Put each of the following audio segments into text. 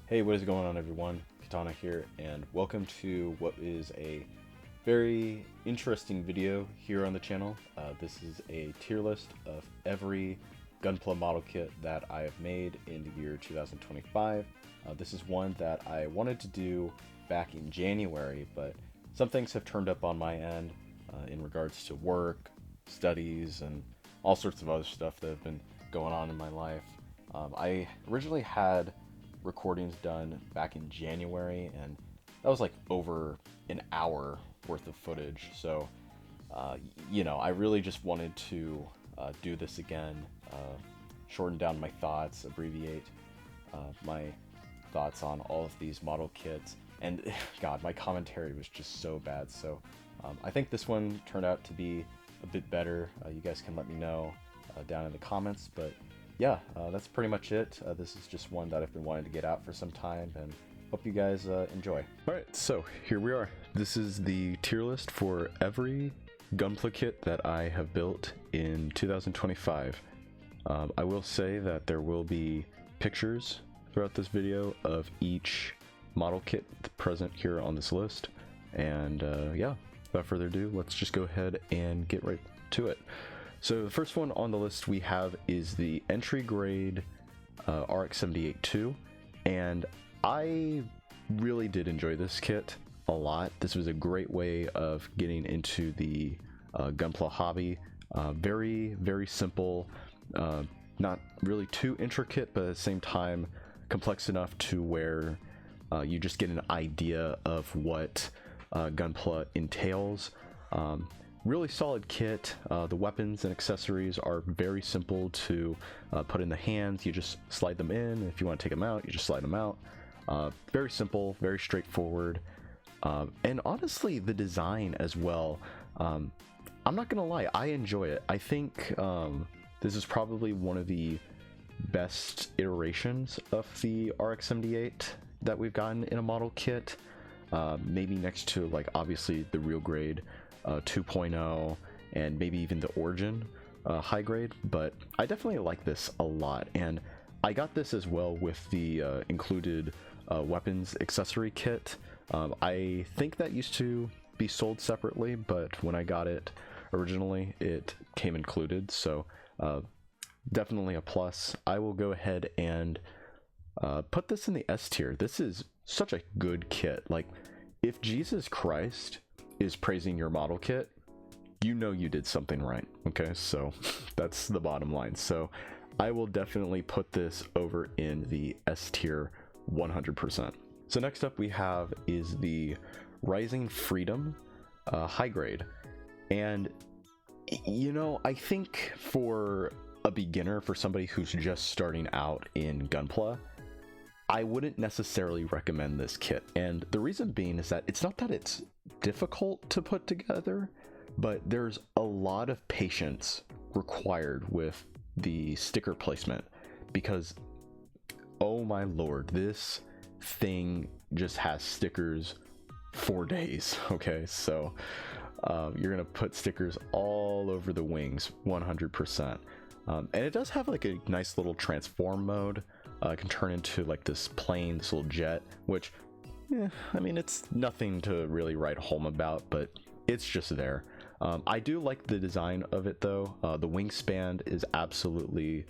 Hey, what is going on, everyone? Kittana here, and welcome to what is a very interesting video here on the channel. This is a tier list of every Gunpla model kit that I have made in the year 2025. This is one that I wanted to do back in January, but some things have turned up on my end in regards to work, studies, and all sorts of other stuff that have been going on in my life. I originally had recordings done back in January, and that was like over an hour worth of footage. So, I really just wanted to do this again, shorten down my thoughts, abbreviate my thoughts on all of these model kits. And God, my commentary was just so bad. So I think this one turned out to be a bit better. You guys can let me know down in the comments, but yeah, that's pretty much it. This is just one that I've been wanting to get out for some time, and hope you guys enjoy. Alright, so here we are. This is the tier list for every Gunpla kit that I have built in 2025. I will say that there will be pictures throughout this video of each model kit present here on this list. And yeah, without further ado, let's just go ahead and get right to it. So the first one on the list we have is the entry grade RX-78-2, and I really did enjoy this kit a lot. This was a great way of getting into the Gunpla hobby. Very, very simple, not really too intricate, but at the same time complex enough to where you just get an idea of what Gunpla entails. Really solid kit. The weapons and accessories are very simple to put in the hands. You just slide them in. If you want to take them out, you just slide them out. Very simple, very straightforward. And honestly, the design as well. I'm not gonna lie, I enjoy it. I think this is probably one of the best iterations of the RX-78 that we've gotten in a model kit. Maybe next to, like, obviously the real grade 2.0 and maybe even the Origin high grade, but I definitely like this a lot. And I got this as well with the included weapons accessory kit. I think that used to be sold separately, but when I got it originally, it came included, so definitely a plus. I will go ahead and put this in the S tier. This is such a good kit. Like, if Jesus Christ is praising your model kit, you know you did something right. Okay, so that's the bottom line. So I will definitely put this over in the S tier 100%. So next up we have is the Rising Freedom high grade. And I think for a beginner, for somebody who's just starting out in Gunpla, I wouldn't necessarily recommend this kit. And the reason being is that it's not that it's difficult to put together, but there's a lot of patience required with the sticker placement, because oh my lord, this thing just has stickers for days. Okay, so you're gonna put stickers all over the wings 100%. And it does have like a nice little transform mode. It can turn into like this plane, this little jet, which, I mean, it's nothing to really write home about, but it's just there. I do like the design of it though. The wingspan is absolutely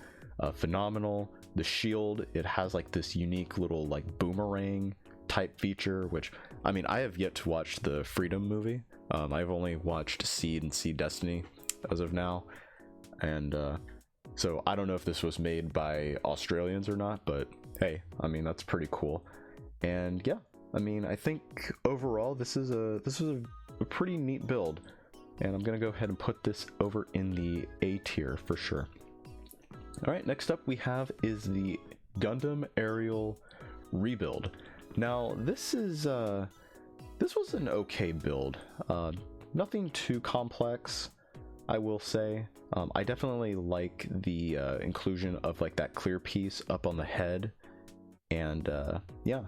phenomenal. The shield, it has like this unique little like boomerang type feature, which, I mean, I have yet to watch the Freedom movie. I've only watched Seed and Seed Destiny as of now, and so I don't know if this was made by Australians or not, but hey, I mean, that's pretty cool. And yeah, I mean, I think overall this is a pretty neat build, and I'm gonna go ahead and put this over in the A tier for sure. All right, next up we have is the Gundam Aerial Rebuild. Now this was an okay build, nothing too complex, I will say. I definitely like the inclusion of like that clear piece up on the head, and yeah,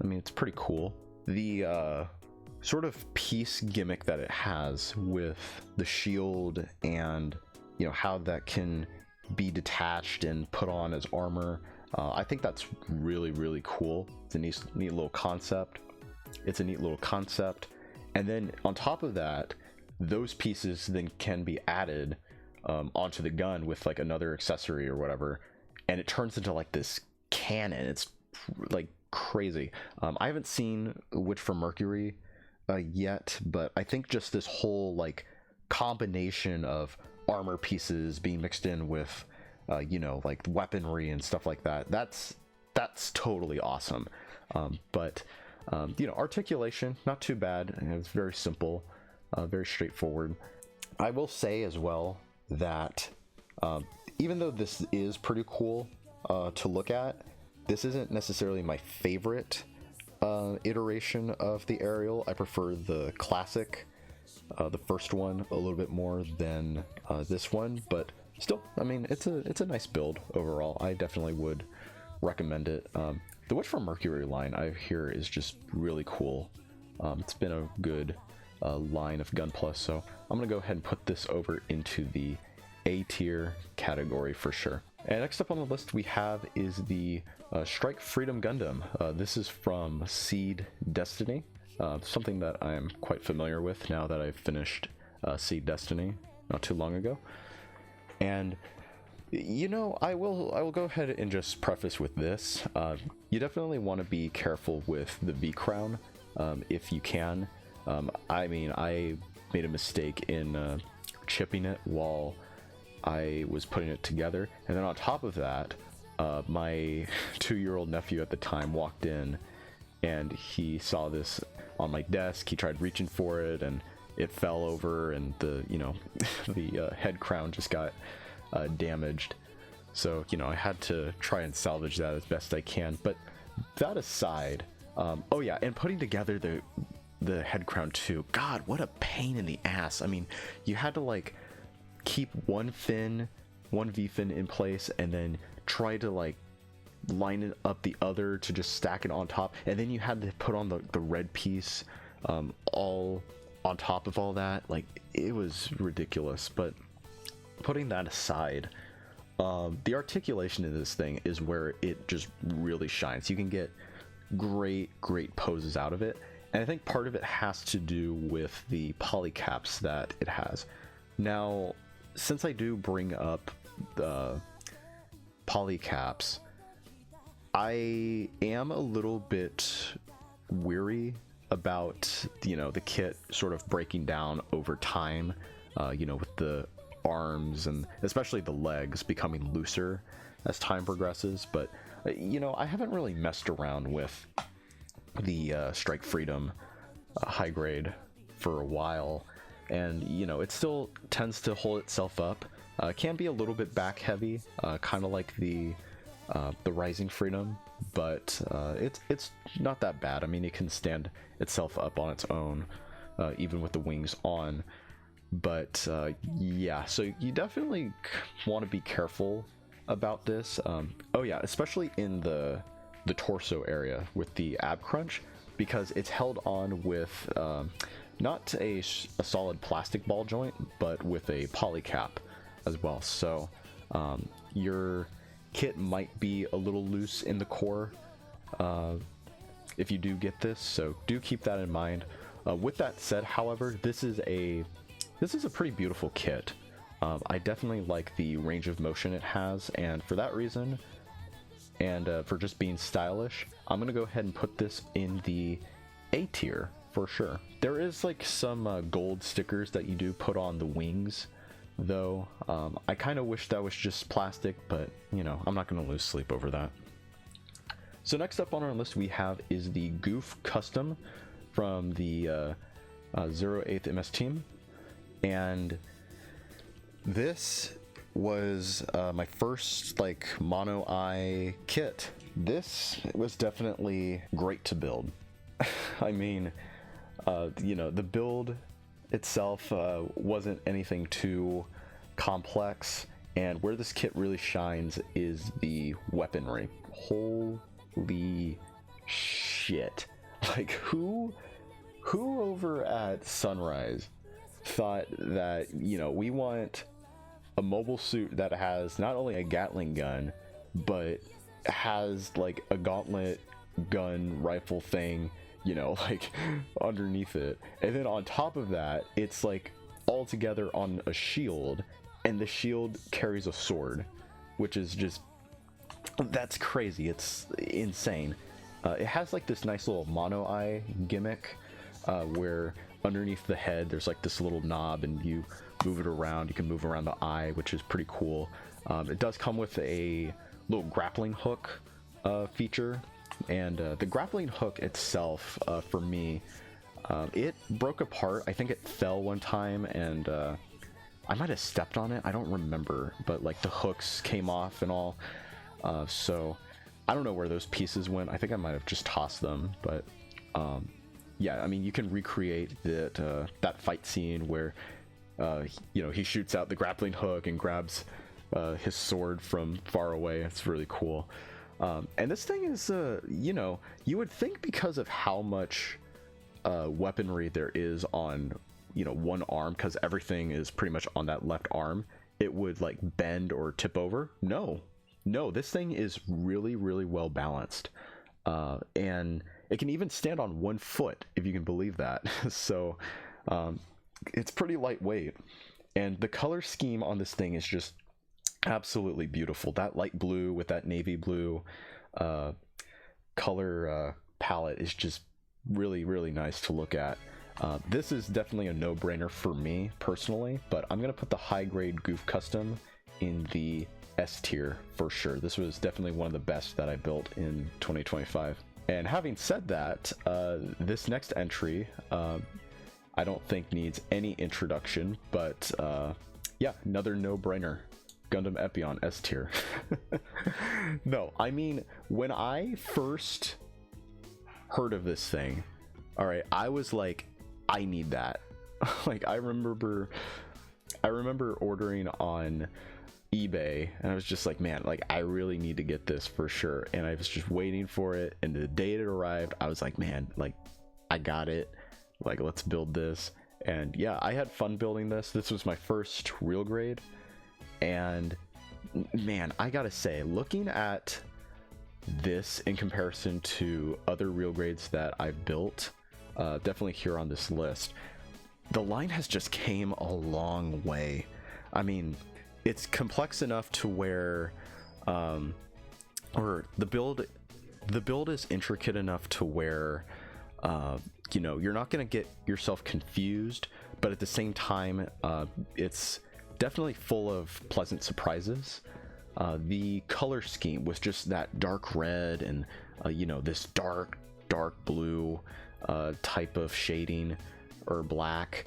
I mean, it's pretty cool. The sort of piece gimmick that it has with the shield, and how that can be detached and put on as armor, I think that's really, really cool. It's a neat little concept. And then on top of that, those pieces then can be added onto the gun with like another accessory or whatever, and it turns into like this cannon. It's like crazy. I haven't seen Witch from Mercury yet, but I think just this whole like combination of armor pieces being mixed in with you know, like weaponry and stuff like that, that's totally awesome. But you know, articulation, not too bad. It's very simple, very straightforward. I will say as well that even though this is pretty cool to look at, this isn't necessarily my favorite iteration of the aerial. I prefer the classic, the first one, a little bit more than this one, but still, I mean, it's a nice build overall. I definitely would recommend it. The Witch from Mercury line I hear is just really cool. It's been a good line of Gunpla, so I'm gonna go ahead and put this over into the A tier category for sure. And next up on the list we have is the Strike Freedom Gundam. This is from Seed Destiny, something that I'm quite familiar with now that I've finished Seed Destiny not too long ago. And you know, I will go ahead and just preface with this. You definitely want to be careful with the V crown if you can. I mean, I made a mistake in chipping it while I was putting it together, and then on top of that, my 2-year-old nephew at the time walked in and he saw this on my desk. He tried reaching for it and it fell over, and the, you know, the head crown just got damaged. So, you know, I had to try and salvage that as best I can. But that aside, oh yeah, and putting together the head crown too, god, what a pain in the ass. I mean, you had to like keep one V fin in place and then try to like line it up the other to just stack it on top, and then you had to put on the red piece all on top of all that. Like, it was ridiculous. But putting that aside, the articulation of this thing is where it just really shines. You can get great poses out of it, and I think part of it has to do with the polycaps that it has. Now, since I do bring up the polycaps, I am a little bit weary about, you know, the kit sort of breaking down over time, you know, with the arms and especially the legs becoming looser as time progresses. But you know, I haven't really messed around with the Strike Freedom high grade for a while, and you know, it still tends to hold itself up. Can be a little bit back heavy, kind of like the Rising Freedom, but it's not that bad. I mean, it can stand itself up on its own, even with the wings on. But yeah, so you definitely want to be careful about this. Oh yeah, especially in the torso area with the ab crunch, because it's held on with not a solid plastic ball joint, but with a polycap as well. So your kit might be a little loose in the core if you do get this, so do keep that in mind. With that said, however, this is a pretty beautiful kit. I definitely like the range of motion it has, and for that reason, and for just being stylish, I'm gonna go ahead and put this in the A tier for sure. There is like some gold stickers that you do put on the wings, though. I kind of wish that was just plastic, but you know, I'm not gonna lose sleep over that. So next up on our list we have is the Goof Custom from the 08th MS team, and this was my first like mono eye kit. This was definitely great to build. I mean, you know, the build itself wasn't anything too complex, and where this kit really shines is the weaponry. Holy shit. Like, who over at Sunrise thought that, you know, we want a mobile suit that has not only a Gatling gun, but has like a gauntlet gun rifle thing, you know, like underneath it, and then on top of that it's like all together on a shield, and the shield carries a sword, which is just, that's crazy. It's insane. It has like this nice little mono eye gimmick, where underneath the head there's like this little knob, and you move it around, you can move around the eye, which is pretty cool. It does come with a little grappling hook feature, and the grappling hook itself, for me, it broke apart. I think it fell one time, and I might have stepped on it, I don't remember, but like the hooks came off and all, so I don't know where those pieces went. I think I might have just tossed them, but yeah, I mean, you can recreate that fight scene where you know, he shoots out the grappling hook and grabs his sword from far away. It's really cool. And this thing is, you know, you would think because of how much weaponry there is on, you know, one arm, because everything is pretty much on that left arm, it would like bend or tip over. No, this thing is really, really well balanced. And it can even stand on one foot, if you can believe that. So it's pretty lightweight. And the color scheme on this thing is just absolutely beautiful. That light blue with that navy blue color palette is just really, really nice to look at. This is definitely a no-brainer for me personally, but I'm gonna put the high grade Goof Custom in the S tier for sure. This was definitely one of the best that I built in 2025. And having said that, this next entry I don't think needs any introduction, but yeah, another no-brainer. Gundam Epyon S tier. No, I mean, when I first heard of this thing, all right, I was like, I need that. Like, I remember ordering on eBay, and I was just like, man, like, I really need to get this for sure. And I was just waiting for it, and the day it arrived, I was like, man, like, I got it. Like, let's build this. And yeah, I had fun building this. This was my first real grade, and man, I gotta say, looking at this in comparison to other real grades that I've built, definitely here on this list, the line has just came a long way. I mean, it's complex enough to where or the build is intricate enough to where you know, you're not going to get yourself confused, but at the same time, it's definitely full of pleasant surprises. The color scheme was just that dark red and you know, this dark blue type of shading, or black.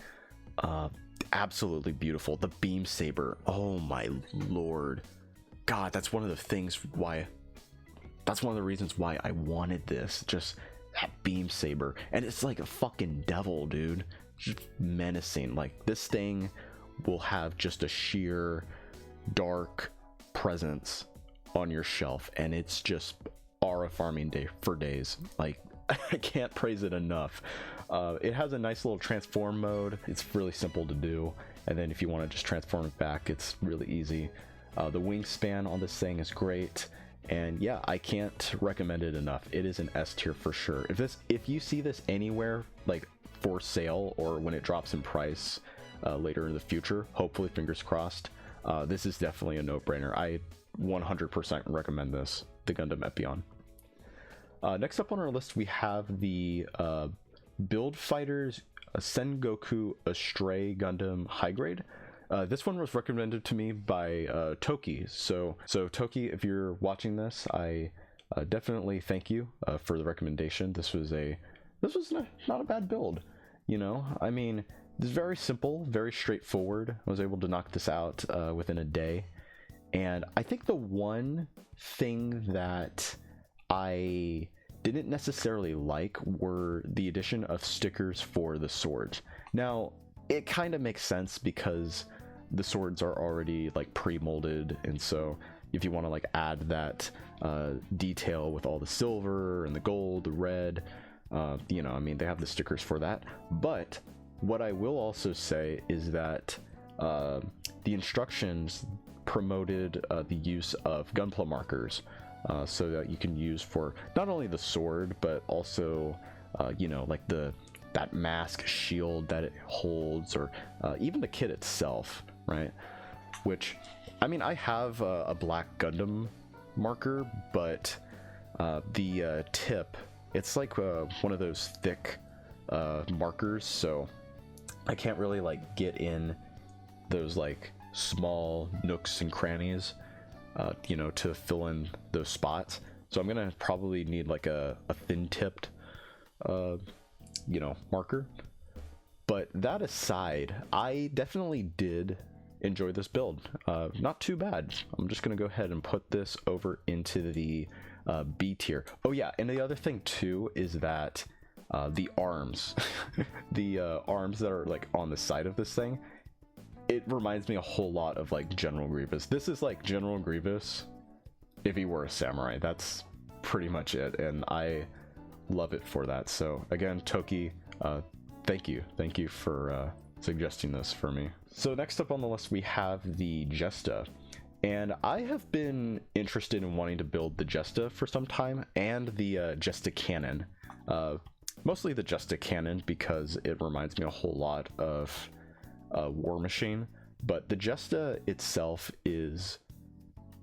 Absolutely beautiful. The beam saber, oh my lord, god, that's one of the reasons why I wanted this. Just that beam saber, and it's like a fucking devil, dude. Just menacing. Like, this thing will have just a sheer dark presence on your shelf, and it's just aura farming day for days. Like, I can't praise it enough. It has a nice little transform mode. It's really simple to do, and then if you want to just transform it back, it's really easy. The wingspan on this thing is great. And yeah, I can't recommend it enough. It is an S tier for sure. If you see this anywhere, like for sale or when it drops in price later in the future, hopefully, fingers crossed, this is definitely a no-brainer. I 100% recommend this, the Gundam Epyon. Next up on our list, we have the Build Fighters Sengoku Astray Gundam High Grade. This one was recommended to me by Toki. So Toki, if you're watching this, I definitely thank you for the recommendation. This was not a bad build, you know. I mean, it's very simple, very straightforward. I was able to knock this out within a day, and I think the one thing that I didn't necessarily like were the addition of stickers for the swords. Now, it kind of makes sense because the swords are already like pre-molded, and so if you want to like add that detail with all the silver and the gold, the red, you know, I mean, they have the stickers for that. But what I will also say is that the instructions promoted the use of Gunpla markers, so that you can use for not only the sword, but also, you know, like that mask shield that it holds, or even the kit itself, right? Which, I mean, I have a black Gundam marker, but the tip, it's like one of those thick markers, so I can't really like get in those like small nooks and crannies, you know, to fill in those spots. So I'm gonna probably need like a thin tipped you know, marker. But that aside, I definitely did enjoy this build. Not too bad. I'm just gonna go ahead and put this over into the B tier. Oh yeah, and the other thing too is that the arms, the arms that are like on the side of this thing, it reminds me a whole lot of like General Grievous. This is like General Grievous if he were a samurai. That's pretty much it, and I love it for that. So again, Toki, thank you for suggesting this for me. So next up on the list we have the Jesta, and I have been interested in wanting to build the Jesta for some time, and the Jesta cannon, mostly the Jesta cannon because it reminds me a whole lot of War Machine, but the Jesta itself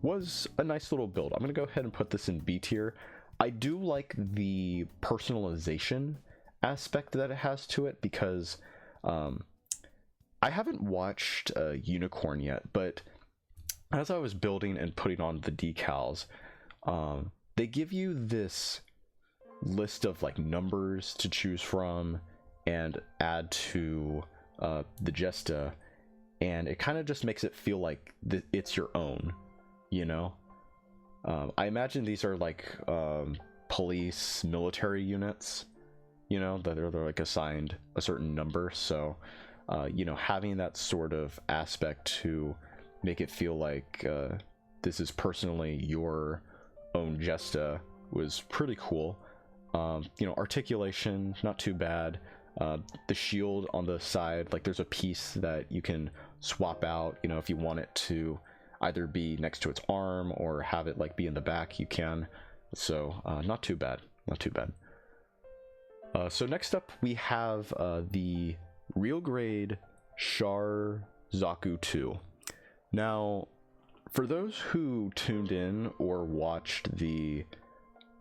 was a nice little build. I'm gonna go ahead and put this in B tier. I do like the personalization aspect that it has to it, because I haven't watched Unicorn yet, but as I was building and putting on the decals, they give you this list of like numbers to choose from and add to the Jesta, and it kind of just makes it feel like it's your own, you know? I imagine these are like police, military units, you know, that they're like assigned a certain number. So, you know, having that sort of aspect to make it feel like this is personally your own Jesta was pretty cool. You know, articulation, not too bad. The shield on the side, like there's a piece that you can swap out, you know, if you want it to either be next to its arm or have it like be in the back, you can. So not too bad, not too bad. So next up we have the real grade Char Zaku 2. Now, for those who tuned in or watched the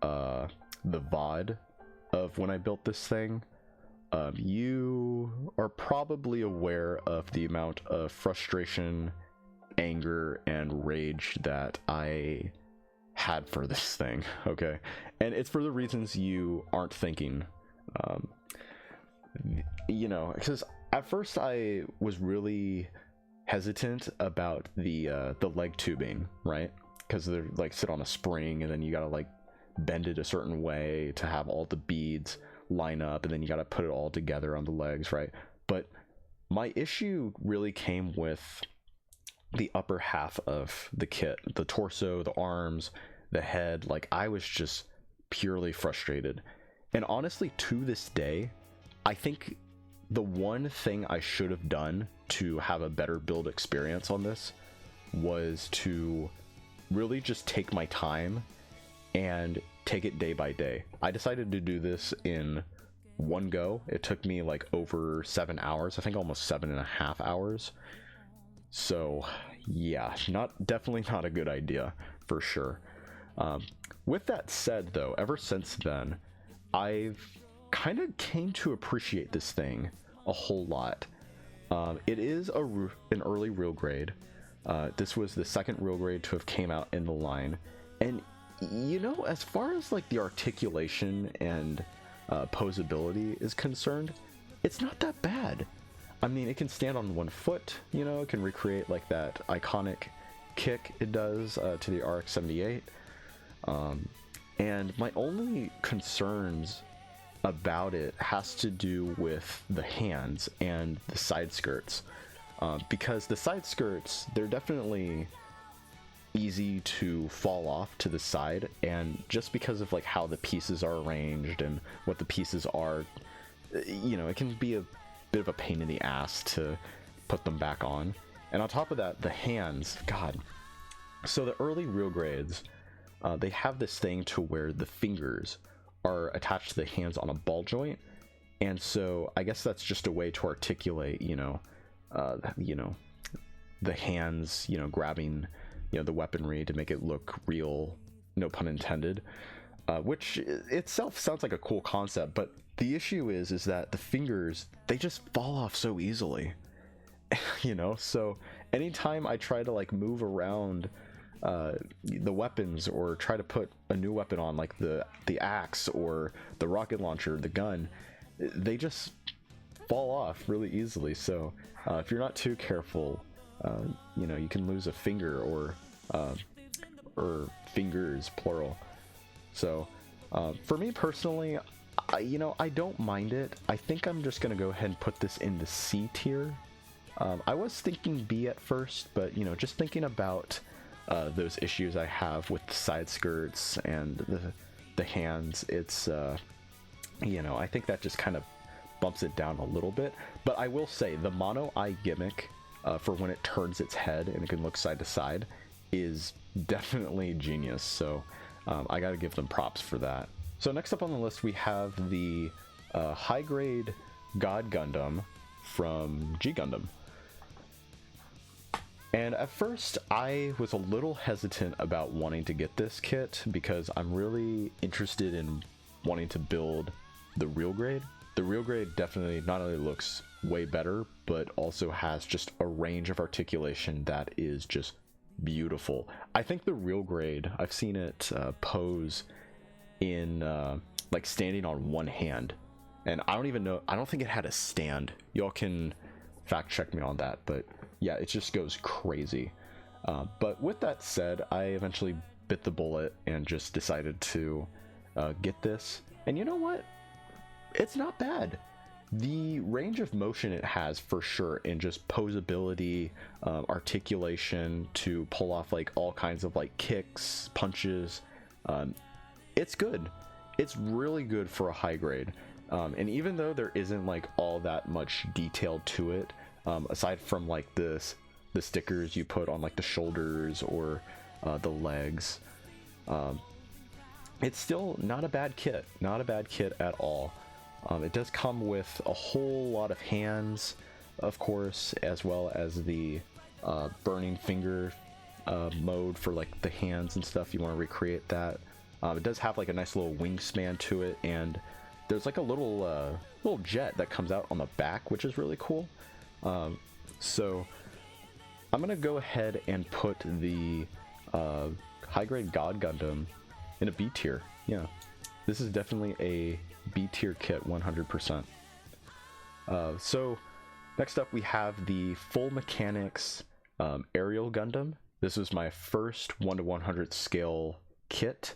VOD of when I built this thing, you are probably aware of the amount of frustration, anger, and rage that I had for this thing, okay? And it's for the reasons you aren't thinking. You know, because at first I was really hesitant about the leg tubing, right? Because they're like sit on a spring, and then you gotta like bend it a certain way to have all the beads line up, and then you gotta put it all together on the legs, right? But my issue really came with the upper half of the kit, the torso, the arms, the head. Like, I was just purely frustrated. And honestly, to this day, I think the one thing I should have done to have a better build experience on this was to really just take my time and take it day by day. I decided to do this in one go. It took me like over 7 hours, I think almost 7.5 hours. So yeah, definitely not a good idea for sure. With that said though, ever since then, I've kind of came to appreciate this thing a whole lot. It is an early real grade. This was the second real grade to have came out in the line, and you know, as far as like the articulation and posability is concerned, it's not that bad. I mean, it can stand on one foot, you know, it can recreate like that iconic kick it does to the RX-78. And my only concerns about it has to do with the hands and the side skirts, because the side skirts, they're definitely easy to fall off to the side, and just because of like how the pieces are arranged and what the pieces are, you know, it can be a bit of a pain in the ass to put them back on. And on top of that, the hands, god. So the early real grades, they have this thing to where the fingers are attached to the hands on a ball joint, and so I guess that's just a way to articulate, the hands, grabbing, the weaponry to make it look real, no pun intended, which itself sounds like a cool concept, but the issue is that the fingers, they just fall off so easily, so anytime I try to like move around the weapons or try to put a new weapon on, like the axe or the rocket launcher, the gun, they just fall off really easily. So if you're not too careful, you can lose a finger or fingers plural. So for me personally, I don't mind it. I think I'm just gonna go ahead and put this in the C tier. I was thinking B at first, but just thinking about those issues I have with the side skirts and the hands, it's I think that just kind of bumps it down a little bit. But I will say the mono eye gimmick for when it turns its head and it can look side to side is definitely genius. So I got to give them props for that. So next up on the list we have the high grade God Gundam from G Gundam. And at first I was a little hesitant about wanting to get this kit because I'm really interested in wanting to build the real grade. The real grade definitely not only looks way better, but also has just a range of articulation that is just beautiful. I think the real grade, I've seen it pose in like standing on one hand, and I don't think it had a stand. Y'all can fact check me on that, but yeah, it just goes crazy. But with that said, I eventually bit the bullet and just decided to get this, and you know what, it's not bad. The range of motion it has for sure, and just posability, articulation to pull off like all kinds of like kicks, punches, it's good. It's really good for a high grade. And even though there isn't like all that much detail to it, aside from like the stickers you put on like the shoulders or the legs, it's still not a bad kit. Not a bad kit at all. It does come with a whole lot of hands, of course, as well as the burning finger mode for like the hands and stuff. You want to recreate that. It does have like a nice little wingspan to it, and there's like a little jet that comes out on the back, which is really cool. So I'm gonna go ahead and put the high grade God Gundam in a B tier. Yeah, this is definitely a B tier kit, 100%. So next up we have the Full Mechanics Aerial Gundam. This was my first 1/100 scale kit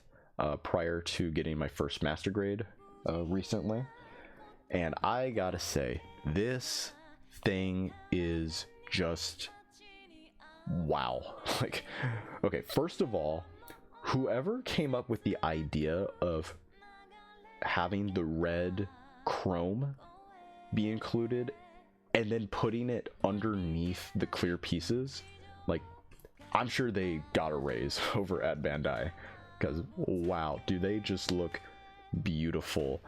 prior to getting my first master grade recently, and I gotta say, this thing is just wow. Like, okay, first of all, whoever came up with the idea of having the red chrome be included and then putting it underneath the clear pieces, like, I'm sure they got a raise over at Bandai, because wow, do they just look beautiful.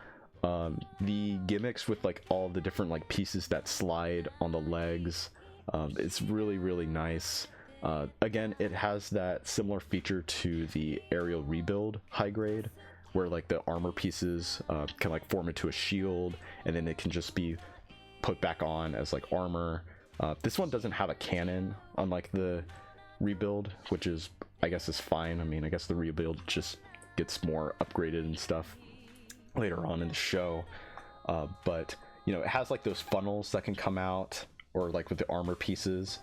The gimmicks with like all the different like pieces that slide on the legs, it's really, really nice. Again, it has that similar feature to the aerial rebuild high grade, where like the armor pieces can like form into a shield, and then it can just be put back on as like armor. This one doesn't have a cannon, unlike the rebuild, which is, I guess, is fine. I mean, I guess the rebuild just gets more upgraded and stuff later on in the show, but it has like those funnels that can come out, or like with the armor pieces,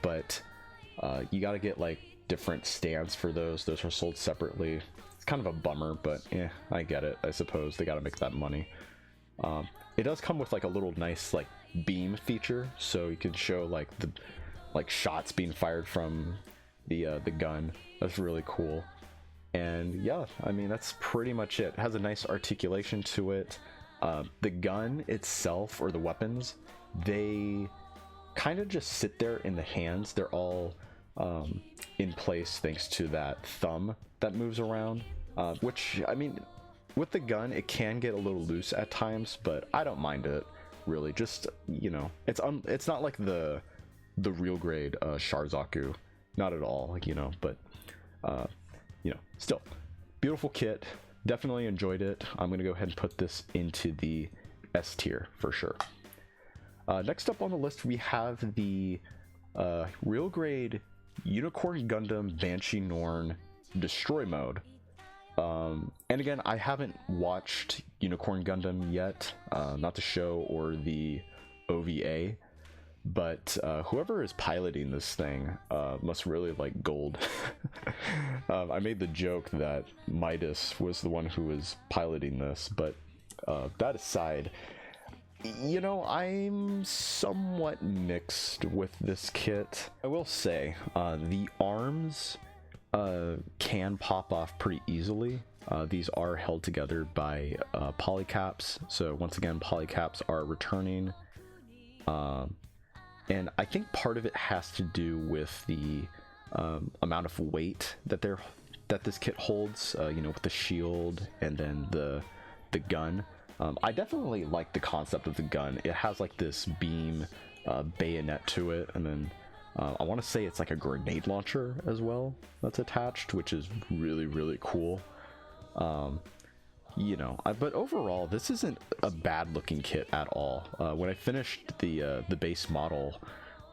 but you got to get like different stands for those. Those are sold separately. It's kind of a bummer, but yeah, I get it. I suppose they got to make that money. It does come with like a little nice like beam feature, so you can show like the shots being fired from the gun. That's really cool. And yeah, I mean, that's pretty much it. It has a nice articulation to it. The gun itself, or the weapons, they kind of just sit there in the hands. They're all in place thanks to that thumb that moves around, which, I mean, with the gun, it can get a little loose at times, but I don't mind it, really. Just, you know, it's not like the real grade Sharzaku, not at all, you know, but, you know, still, beautiful kit, definitely enjoyed it. I'm going to go ahead and put this into the S tier for sure. Next up on the list, we have the real grade Unicorn Gundam Banshee Norn Destroy Mode. And again, I haven't watched Unicorn Gundam yet, not the show or the OVA, but whoever is piloting this thing must really like gold. I made the joke that Midas was the one who was piloting this, but that aside, you know, I'm somewhat mixed with this kit. I will say, the arms can pop off pretty easily. These are held together by polycaps, so once again, polycaps are returning. And I think part of it has to do with the amount of weight that this kit holds, you know, with the shield and then the gun. I definitely like the concept of the gun. It has like this beam bayonet to it, and then I want to say it's like a grenade launcher as well that's attached, which is really, really cool. You know, but overall, this isn't a bad looking kit at all. When I finished the base model,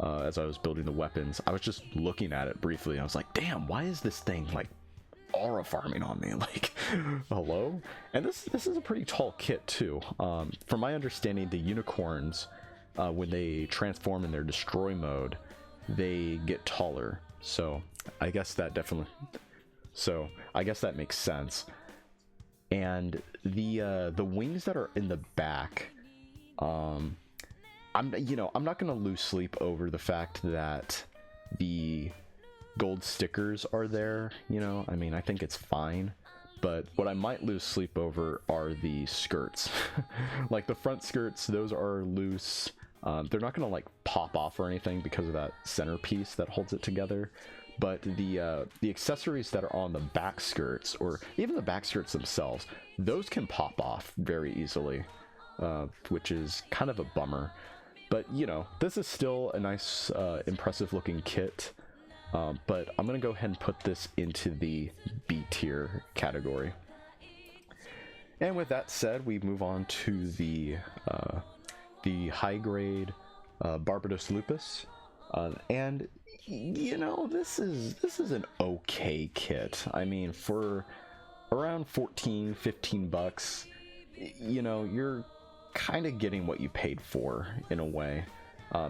as I was building the weapons, I was just looking at it briefly. I was like, damn, why is this thing like aura farming on me? Like, hello? And this is a pretty tall kit too. From my understanding, the unicorns, when they transform in their destroy mode, they get taller. So I guess that makes sense. And the wings that are in the back, I'm not gonna lose sleep over the fact that the gold stickers are there. You know, I mean, I think it's fine, but what I might lose sleep over are the skirts. Like the front skirts, those are loose. They're not gonna like pop off or anything because of that centerpiece that holds it together. But the accessories that are on the back skirts, or even the back skirts themselves, those can pop off very easily, which is kind of a bummer. But, you know, this is still a nice, impressive looking kit, but I'm going to go ahead and put this into the B tier category. And with that said, we move on to the high grade Barbados Lupus, and you know, this is an okay kit. I mean, for around 14-15 bucks, you know, you're kind of getting what you paid for in a way.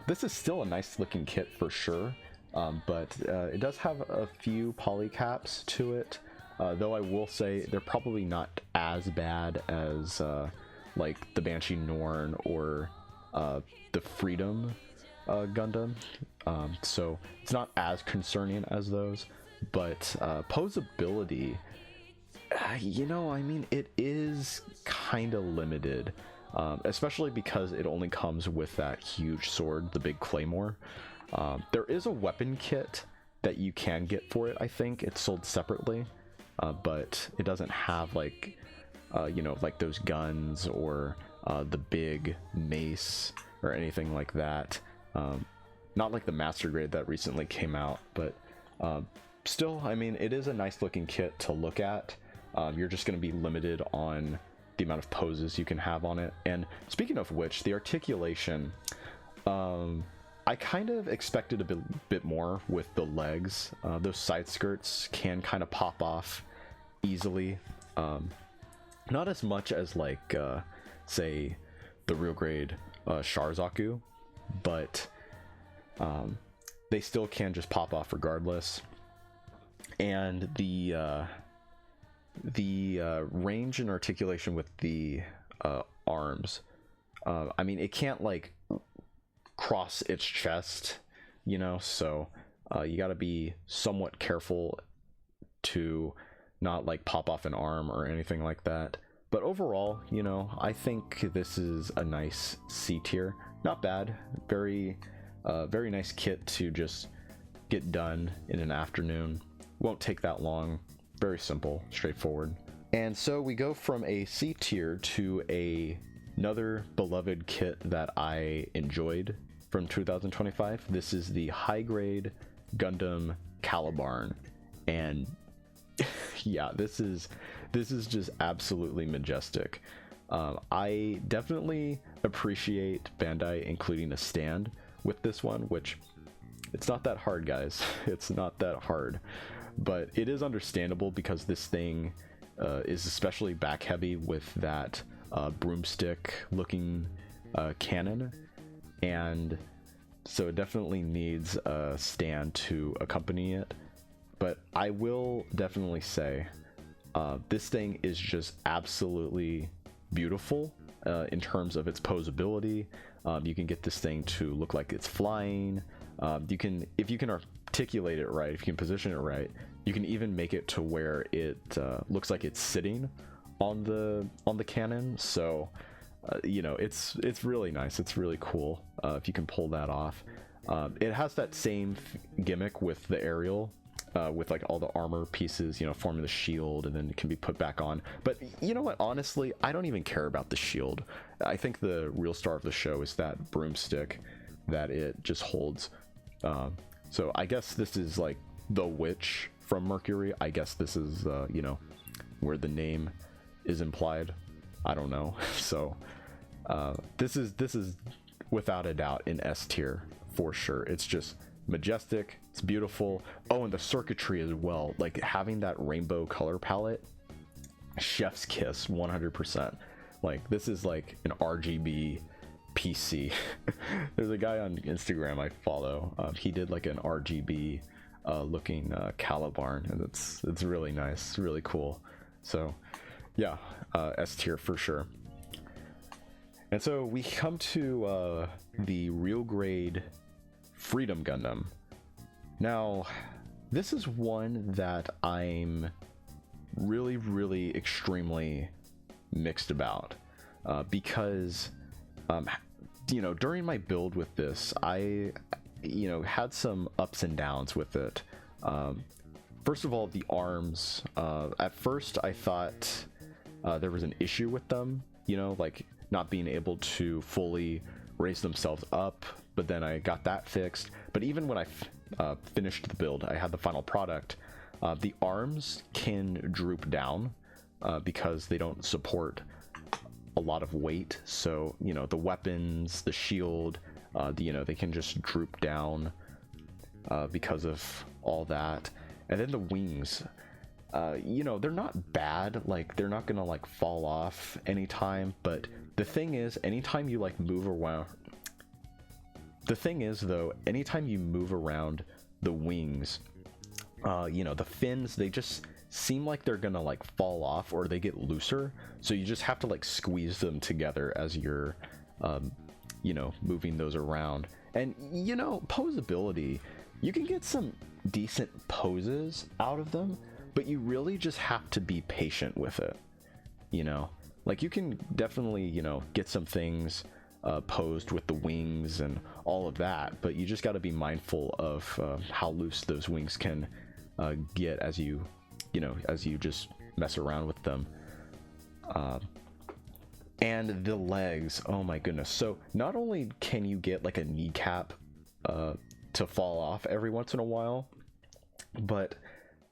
This is still a nice looking kit for sure, but it does have a few polycaps to it, though I will say they're probably not as bad as like the Banshee Norn or the Freedom Gundam, so it's not as concerning as those, but posability, you know, I mean, it is kind of limited, especially because it only comes with that huge sword, the big claymore. There is a weapon kit that you can get for it. I think it's sold separately, but it doesn't have like you know, like those guns or the big mace or anything like that. Not like the master grade that recently came out, but still, I mean, it is a nice looking kit to look at. You're just going to be limited on the amount of poses you can have on it. And speaking of which, the articulation, I kind of expected a bit more with the legs. Those side skirts can kind of pop off easily. Not as much as like, say, the real grade Sharzaku, but they still can just pop off regardless. And the range and articulation with the arms, I mean, it can't like cross its chest, you know, so you got to be somewhat careful to not like pop off an arm or anything like that. But overall, you know, I think this is a nice C tier. Not bad. Very nice kit to just get done in an afternoon. Won't take that long. Very simple, straightforward. And so we go from a C tier to another beloved kit that I enjoyed from 2025. This is the high grade Gundam Calibarn, and yeah, this is just absolutely majestic. I definitely appreciate Bandai including a stand with this one, which it's not that hard, guys. It's not that hard, but it is understandable because this thing is especially back heavy with that broomstick looking cannon, and so it definitely needs a stand to accompany it. But I will definitely say this thing is just absolutely beautiful in terms of its posability. You can get this thing to look like it's flying. You can, if you can articulate it right, if you can position it right, you can even make it to where it looks like it's sitting on the cannon. So you know, it's really nice. It's really cool if you can pull that off. It has that same gimmick with the aerial, with like all the armor pieces, you know, forming the shield, and then it can be put back on. But you know what, honestly, I don't even care about the shield. I think the real star of the show is that broomstick that it just holds. So I guess this is like the witch from Mercury. I guess this is you know, where the name is implied. I don't know. So this is without a doubt in S tier for sure. It's just majestic, it's beautiful. Oh, and the circuitry as well, like having that rainbow color palette, chef's kiss 100%. Like this is like an RGB PC. There's a guy on Instagram I follow, he did like an RGB looking Calibarn, and it's really nice, really cool. So yeah, S tier for sure. And so we come to the real grade Freedom Gundam. Now, this is one that I'm really extremely mixed about, because you know, during my build with this, I had some ups and downs with it. First of all, the arms. At first I thought there was an issue with them, you know, like not being able to fully raise themselves up, but then I got that fixed. But even when I finished the build, I had the final product, the arms can droop down because they don't support a lot of weight. So, you know, the weapons, the shield, you know, they can just droop down because of all that. And then the wings, you know, they're not bad, like they're not gonna like fall off anytime, but the thing is, anytime you like move around, the thing is though, anytime you move around the wings, you know, the fins, they just seem like they're gonna like fall off, or they get looser, so you just have to like squeeze them together as you're you know, moving those around. And you know, posability, you can get some decent poses out of them, but you really just have to be patient with it, you know. Like you can definitely, you know, get some things posed with the wings and all of that, but you just got to be mindful of how loose those wings can get as you know, as you just mess around with them. And the legs, oh my goodness. So not only can you get like a kneecap to fall off every once in a while, but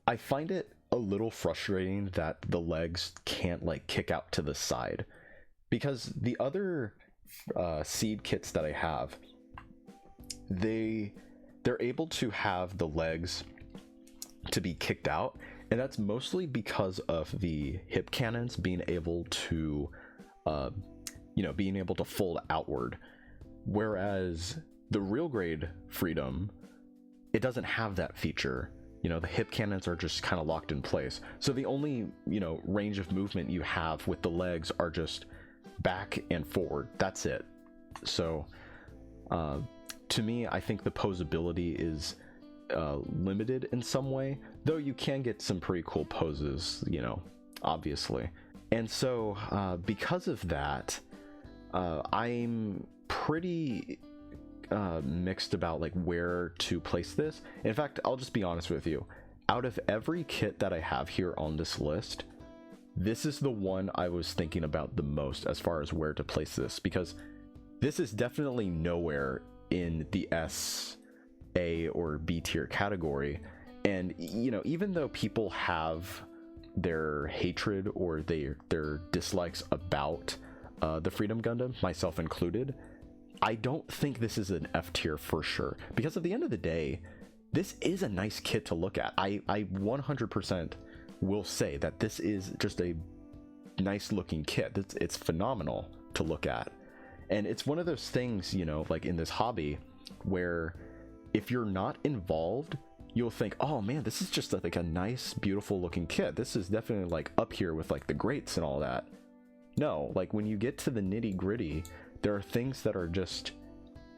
I find it a little frustrating that the legs can't like kick out to the side, because the other seed kits that I have, they're able to have the legs to be kicked out, and that's mostly because of the hip cannons being able to you know, being able to fold outward, whereas the real grade Freedom, it doesn't have that feature. You know, the hip cannons are just kind of locked in place, so the only, you know, range of movement you have with the legs are just back and forward. That's it. So to me, I think the posability is limited in some way, though you can get some pretty cool poses, you know, obviously. And so because of that, I'm pretty mixed about like where to place this. In fact, I'll just be honest with you. Out of every kit that I have here on this list, this is the one I was thinking about the most as far as where to place this, because this is definitely nowhere in the S, A, or B tier category. And, you know, even though people have their hatred or their dislikes about the Freedom Gundam, myself included, I don't think this is an F tier for sure, because at the end of the day, this is a nice kit to look at. I 100% will say that this is just a nice looking kit. It's phenomenal to look at. And it's one of those things, you know, like in this hobby where if you're not involved, you'll think, oh man, this is just like a nice, beautiful looking kit. This is definitely like up here with like the greats and all that. No, like when you get to the nitty gritty, there are things that are just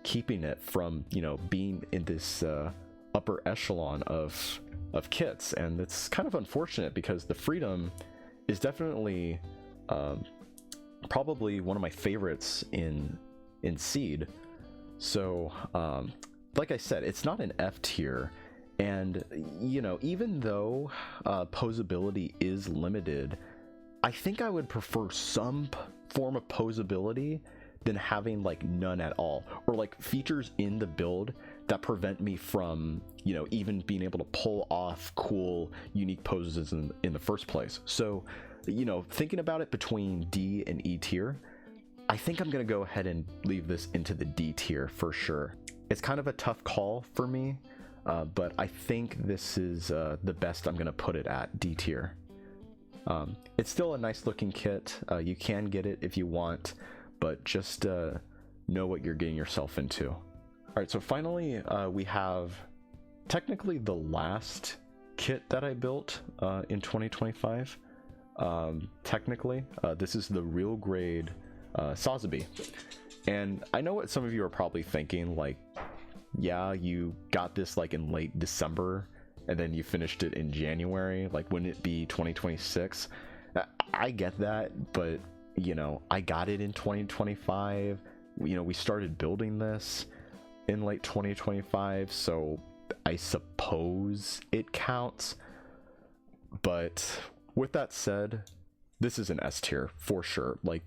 keeping it from, you know, being in this upper echelon of kits. And it's kind of unfortunate because the Freedom is definitely probably one of my favorites in Seed. So like I said, it's not an F tier. And, you know, even though posability is limited, I think I would prefer some form of posability than having like none at all, or like features in the build that prevent me from, you know, even being able to pull off cool, unique poses in the first place. So, you know, thinking about it between D and E tier, I think I'm going to go ahead and leave this into the D tier for sure. It's kind of a tough call for me. But I think this is the best I'm going to put it at, D tier. It's still a nice looking kit. You can get it if you want, but just know what you're getting yourself into. All right, so finally we have technically the last kit that I built in 2025. Technically, this is the real grade Sazabi. And I know what some of you are probably thinking, like, yeah, you got this like in late December and then you finished it in January, like wouldn't it be 2026? I get that, but you know, I got it in 2025. You know, we started building this in late 2025, so I suppose it counts. But with that said, this is an S tier for sure. Like,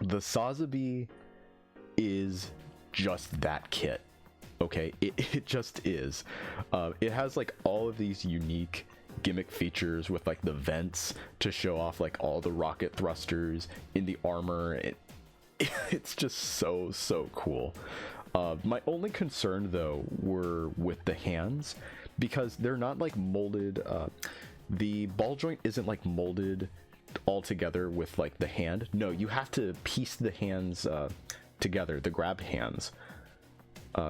the Sazabi is just that kit. Okay, it just is. It has like all of these unique gimmick features with like the vents to show off like all the rocket thrusters in the armor. It's just so cool. My only concern though were with the hands, because they're not like molded. The ball joint isn't like molded all together with like the hand. No, you have to piece the hands together, the grab hands.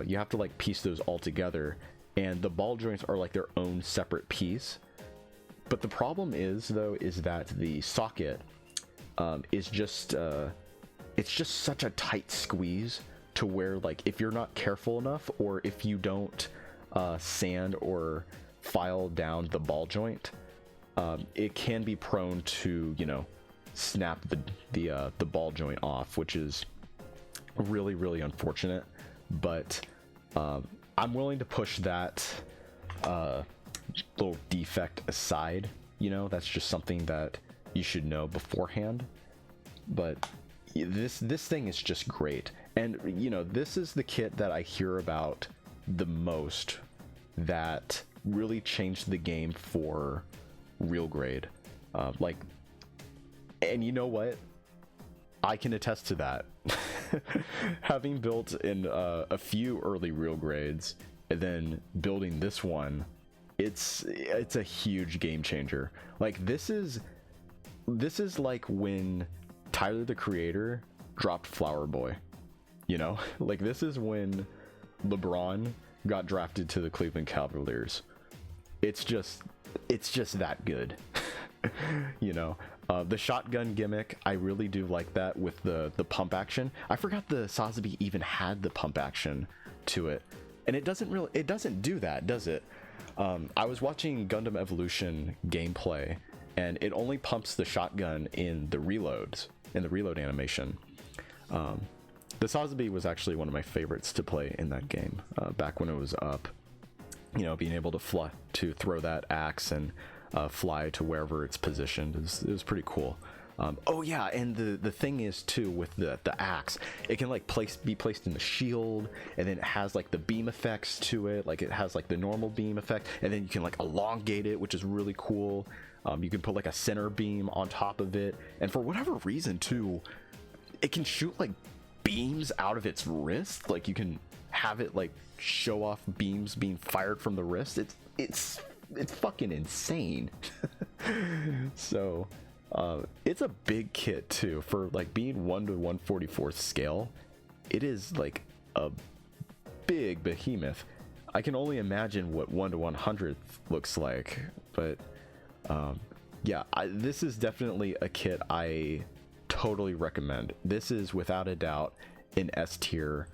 You have to like piece those all together, and the ball joints are like their own separate piece. But the problem is though, is that the socket is just it's just such a tight squeeze to where like if you're not careful enough, or if you don't sand or file down the ball joint, it can be prone to, you know, snap the ball joint off, which is really unfortunate. But I'm willing to push that little defect aside. You know, that's just something that you should know beforehand. But this thing is just great. And you know, this is the kit that I hear about the most that really changed the game for real grade. Like, and you know what? I can attest to that. Having built in a few early real grades and then building this one, it's a huge game changer. Like, this is like when Tyler the Creator dropped Flower Boy, you know? Like, this is when LeBron got drafted to the Cleveland Cavaliers. It's just that good. You know, the shotgun gimmick, I really do like that with the pump action. I forgot the Sazabi even had the pump action to it, and it doesn't do that, does it? I was watching Gundam Evolution gameplay, and it only pumps the shotgun in the reload animation. The The Sotheby was actually one of my favorites to play in that game back when it was up. You know, being able to throw that axe and fly to wherever it's positioned is pretty cool. Oh yeah, and the thing is too with the axe, it can like be placed in the shield, and then it has like the beam effects to it. Like it has like the normal beam effect, and then you can like elongate it, which is really cool. You can put like a center beam on top of it, and for whatever reason too, it can shoot like beams out of its wrist. Like you can have it like show off beams being fired from the wrist. It's fucking insane. So it's a big kit too, for like being 1 to 1/44 scale. It is like a big behemoth. I can only imagine what 1 to 100th looks like, but yeah, this is definitely a kit I totally recommend. This is without a doubt an S tier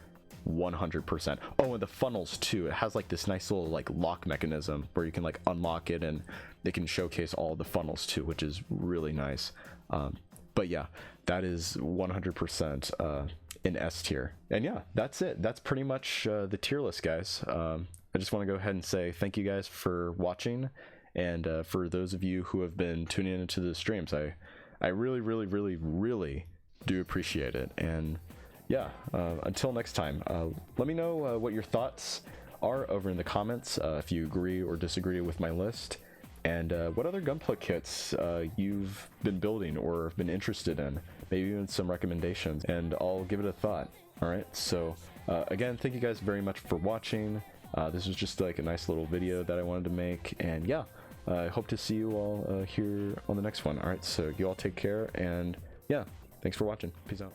100%. Oh, and the funnels too, it has like this nice little like lock mechanism where you can like unlock it, and they can showcase all the funnels too, which is really nice. But yeah, that is 100% in S tier. And yeah, that's it. That's pretty much the tier list, guys. I just want to go ahead and say thank you guys for watching, and for those of you who have been tuning into the streams, I really really do appreciate it. And yeah, until next time, let me know what your thoughts are over in the comments, if you agree or disagree with my list, and what other Gunpla kits you've been building or been interested in, maybe even some recommendations, and I'll give it a thought. Alright, so again, thank you guys very much for watching. This was just like a nice little video that I wanted to make, and yeah, I hope to see you all here on the next one. Alright, so you all take care, and yeah, thanks for watching. Peace out.